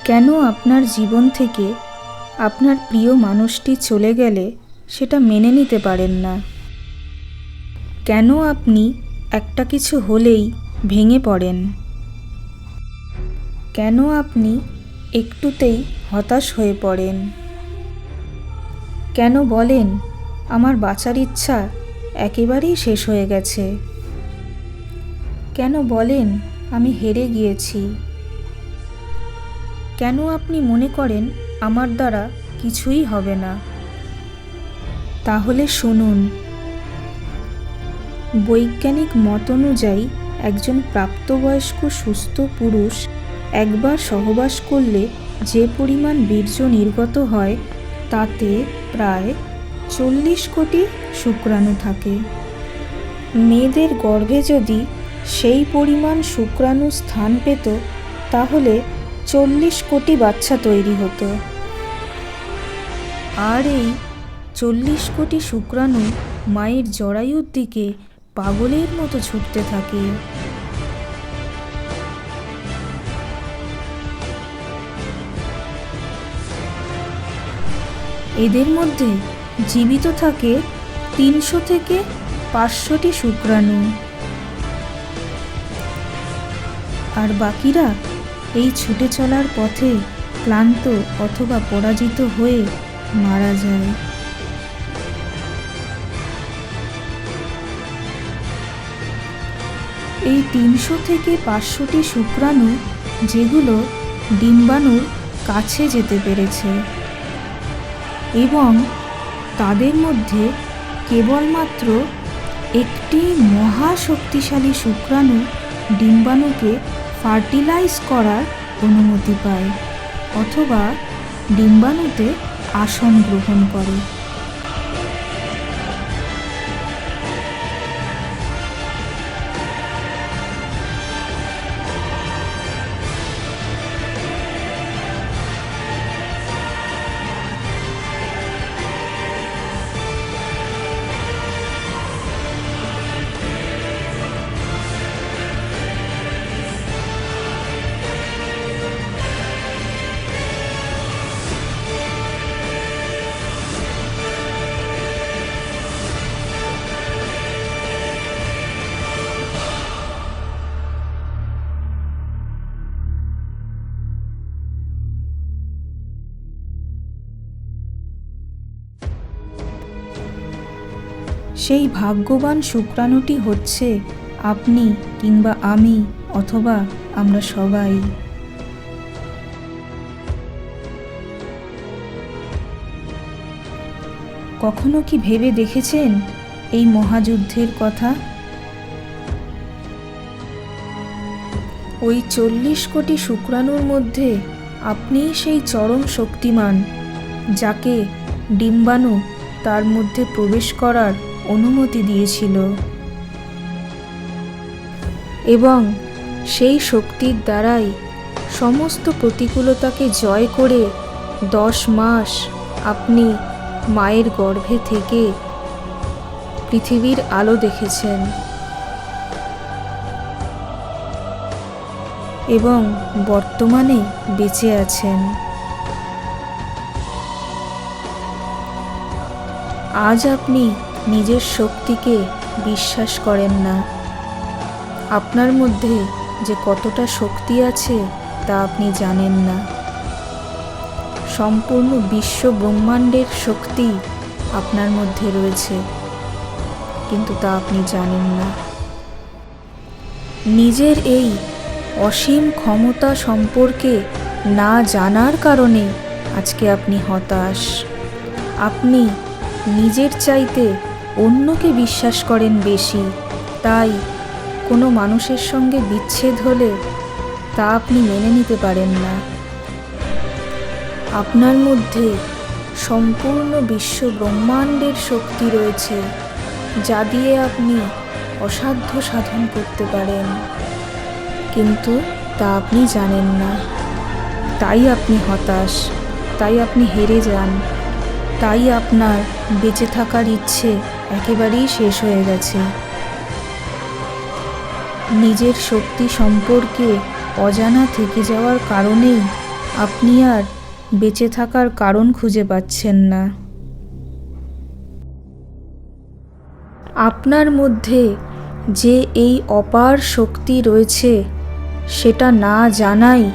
কেন আপনার জীবন থেকে আপনার প্রিয় মানুষটি চলে গেলে সেটা মেনে নিতে পারেন না? কেন আপনি একটা কিছু হলেই ভেঙে পড়েন? কেন আপনি একটুতেই হতাশ হয়ে পড়েন? কেন বলেন, আমার বাঁচার ইচ্ছা একেবারেই শেষ হয়ে গেছে? কেন বলেন, আমি হেরে গিয়েছি? কেন আপনি মনে করেন আমার দ্বারা কিছুই হবে না? তাহলে শুনুন, বৈজ্ঞানিক মত অনুযায়ী একজন প্রাপ্তবয়স্ক সুস্থ পুরুষ একবার সহবাস করলে যে পরিমাণ বীর্য নির্গত হয় তাতে প্রায় 40 কোটি শুক্রাণু থাকে। মেয়েদের গর্ভে যদি সেই পরিমাণ শুক্রাণু স্থান পেত তাহলে 40 কোটি বাচ্চা তৈরি হতো। আর এই 40 কোটি শুক্রাণু মায়ের জরায়ুর দিকে পাগলের মতো ছুটতে থাকে। এদের মধ্যে জীবিত থাকে 300 থেকে 500টি শুক্রাণু, আর বাকিরা এই ছুটে চলার পথে ক্লান্ত অথবা পরাজিত হয়ে মারা যায়। এই 300 থেকে 500টি শুক্রাণু যেগুলো ডিম্বাণুর কাছে যেতে পেরেছে, এবং তাদের মধ্যে কেবলমাত্র একটি মহাশক্তিশালী শুক্রাণু ডিম্বাণুকে ফার্টিলাইজ করার অনুমতি পায় অথবা ডিম্বাণুতে আসন গ্রহণ করে। সেই ভাগ্যবান শুক্রাণুটি হচ্ছে আপনি কিংবা আমি অথবা আমরা সবাই। কখনো কি ভেবে দেখেছেন এই মহাযুদ্ধের কথা? ওই 40 কোটি শুক্রাণুর মধ্যে আপনিই সেই চরম শক্তিমান যাকে ডিম্বাণু তার মধ্যে প্রবেশ করার অনুমতি দিয়েছিল, এবং সেই শক্তির দ্বারাই সমস্ত প্রতিকূলতাকে জয় করে 10 মাস আপনি মায়ের গর্ভে থেকে পৃথিবীর আলো দেখেছেন এবং বর্তমানে বেঁচে আছেন। আজ আপনি নিজের শক্তিকে বিশ্বাস করেন না। আপনার মধ্যে যে কতটা শক্তি আছে তা আপনি জানেন না। সম্পূর্ণ বিশ্ব ব্রহ্মাণ্ডের শক্তি আপনার মধ্যে রয়েছে, কিন্তু তা আপনি জানেন না। নিজের এই অসীম ক্ষমতা সম্পর্কে না জানার কারণে আজকে আপনি হতাশ। আপনি নিজের চাইতে অন্যকে বিশ্বাস করেন বেশি, তাই কোনো মানুষের সঙ্গে বিচ্ছেদ হলে তা আপনি মেনে নিতে পারেন না। আপনার মধ্যে সম্পূর্ণ বিশ্ব ব্রহ্মাণ্ডের শক্তি রয়েছে, যা দিয়ে আপনি অসাধ্য সাধন করতে পারেন, কিন্তু তা আপনি জানেন না। তাই আপনি হতাশ, তাই আপনি হেরে যান, তাই আপনার বেঁচে থাকার ইচ্ছে একেবারেই শেষ হয়ে গেছে। নিজের শক্তি সম্পর্কে অজানা থেকে যাওয়ার কারণেই আপনি আর বেঁচে থাকার কারণ খুঁজে পাচ্ছেন না। আপনার মধ্যে যে এই অপার শক্তি রয়েছে সেটা না জানাই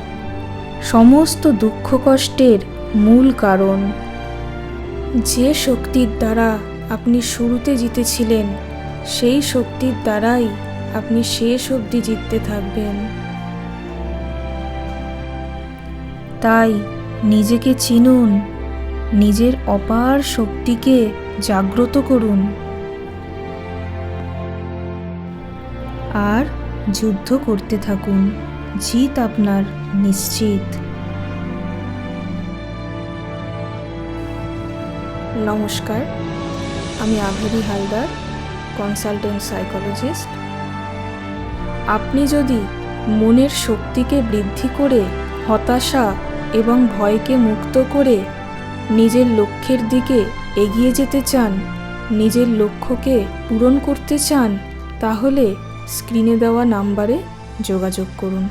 সমস্ত দুঃখ কষ্টের মূল কারণ। যে শক্তির দ্বারা আপনি শুরুতে জিতেছিলেন সেই শক্তির দ্বারাই আপনি শেষ অবধি জিততে থাকবেন। তাই নিজেকে চিনুন, নিজের অপার শক্তিকে জাগ্রত করুন আর যুদ্ধ করতে থাকুন। জিত আপনার নিশ্চিত। নমস্কার, আমি আভেরি হালদার, কনসালটেন্ট সাইকোলজিস্ট। আপনি যদি মনের শক্তিকে বৃদ্ধি করে হতাশা এবং ভয়কে মুক্ত করে নিজের লক্ষ্যের দিকে এগিয়ে যেতে চান, নিজের লক্ষ্যকে পূরণ করতে চান, তাহলে স্ক্রিনে দেওয়া নাম্বারে যোগাযোগ করুন।